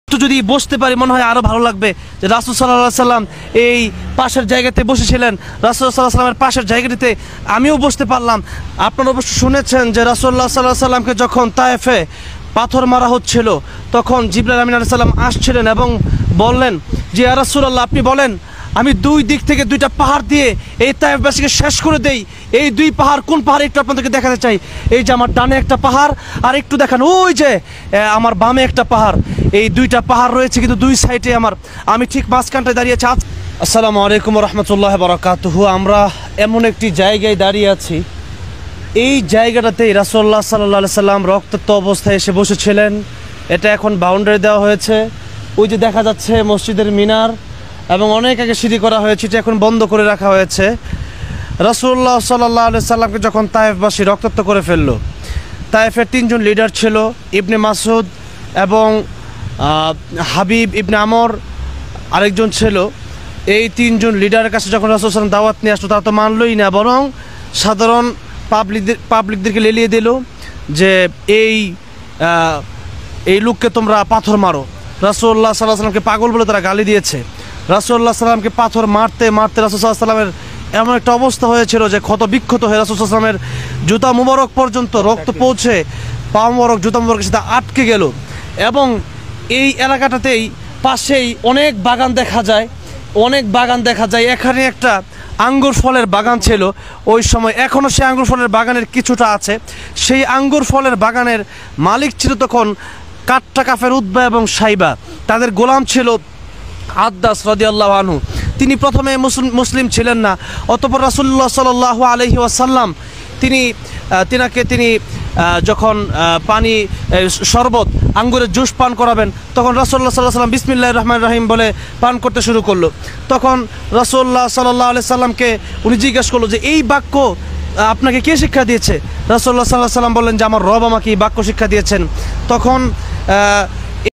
একটু যদি বসতে পারি মনে হয় আরো ভালো লাগবে। যে রাসূল সাল্লাল্লাহু আলাইহি সাল্লাম এই পাশের জায়গাতে বসেছিলেন, রাসূল সাল্লাল্লাহু আলাইহি সাল্লামের পাশের জায়গাটিতে আমিও বসতে পারলাম। আপনারা অবশ্য শুনেছেন যে রাসূলুল্লাহ সাল্লাল্লাহু আলাইহি সাল্লামকে যখন তায়েফে পাথর মারা হচ্ছিল তখন জিবরাইল আমিন আলাইহিস সালাম আসছিলেন এবং বললেন যে ইয়া রাসূলুল্লাহ, আপনি বলেন আমি দুই দিক থেকে দুইটা পাহাড় দিয়ে এই তায়েফবাসীকে শেষ করে দেই। এই দুই পাহাড় কোন পাহাড় একটু আপনাদেরকে দেখাতে চাই। এই যে আমার ডানে একটা পাহাড়, আর একটু দেখেন ওই যে আমার বামে একটা পাহাড়। এই দুইটা পাহাড় রয়েছে কিন্তু দুই সাইডে আমি ঠিক মাঝখানটায় দাঁড়িয়ে আছি। আসসালামু আলাইকুম রহমতুল্লাহ বারাকাতুহু। আমরা এমন একটি জায়গায় দাঁড়িয়ে আছি, এই জায়গাটাতেই রাসূলুল্লাহ সাল্লাল্লাহু আলাইহি সাল্লাম রক্তাক্ত অবস্থায় এসে বসেছিলেন। এটা এখন বাউন্ডারি দেওয়া হয়েছে। ওই যে দেখা যাচ্ছে মসজিদের মিনার, এবং অনেক আগে সিঁড়ি করা হয়েছে, এটা এখন বন্ধ করে রাখা হয়েছে। রাসূলুল্লাহ সাল্লাল্লাহু আলাইহি সাল্লামকে যখন তায়েফবাসী রক্তাক্ত করে ফেললো, তায়েফের তিনজন লিডার ছিল, ইবনে মাসউদ এবং হাবিব ইবনে আমর আরেকজন ছিল। এই তিনজন লিডারের কাছে যখন রাসূল সাল্লাল্লাহু আলাইহি ওয়াসাল্লাম দাওয়াত নিয়ে আসলো, তারা তো মানলই না, বরং সাধারণ পাবলিকদেরকে লেলিয়ে দিল যে এই লোককে তোমরা পাথর মারো। রাসূলুল্লাহ সাল্লাল্লাহু আলাইহি সাল্লামকে পাগল বলে তারা গালি দিয়েছে। রাসূলুল্লাহ সাল্লামকে পাথর মারতে মারতে রাসূল সাল্লাল্লাহু আলাইহি সাল্লামের এমন একটা অবস্থা হয়েছিল যে ক্ষত বিক্ষত হয়ে রাসূল সাল্লাল্লাহু আলাইহি সাল্লামের জুতা মুবারক পর্যন্ত রক্ত পৌঁছে পা মুবারক জুতা মুবারকের সাথে আটকে গেল। এবং এই এলাকাটাতেই পাশেই অনেক বাগান দেখা যায়। এখানে একটা আঙ্গুর ফলের বাগান ছিল ওই সময়, এখনও সেই আঙ্গুর ফলের বাগানের কিছুটা আছে। সেই আঙ্গুর ফলের বাগানের মালিক ছিল তখন কাট্টা কাফের উতবা এবং সাইবা, তাদের গোলাম ছিল আদ্দাস রাদিয়াল্লাহু আনহু। তিনি প্রথমে মুসলিম ছিলেন না, অতঃপর রাসূলুল্লাহ সাল্লাল্লাহু আলাইহি ওয়াসাল্লাম তিনি যখন পানি শরবত আঙ্গুরের জুস পান করাবেন, তখন রাসূলুল্লাহ সাল্লাল্লাহু আলাইহি ওয়াসাল্লাম বিসমিল্লাহির রহমানির রহিম বলে পান করতে শুরু করলো। তখন রাসূলুল্লাহ সাল্লাল্লাহু আলাইহি সাল্লামকে উনি জিজ্ঞেস করলো যে এই বাক্য আপনাকে কে শিক্ষা দিয়েছে? রাসূলুল্লাহ সাল্লাল্লাহু আলাইহি সাল্লাম বললেন যে আমার রব আমাকে এই বাক্য শিক্ষা দিয়েছেন। তখন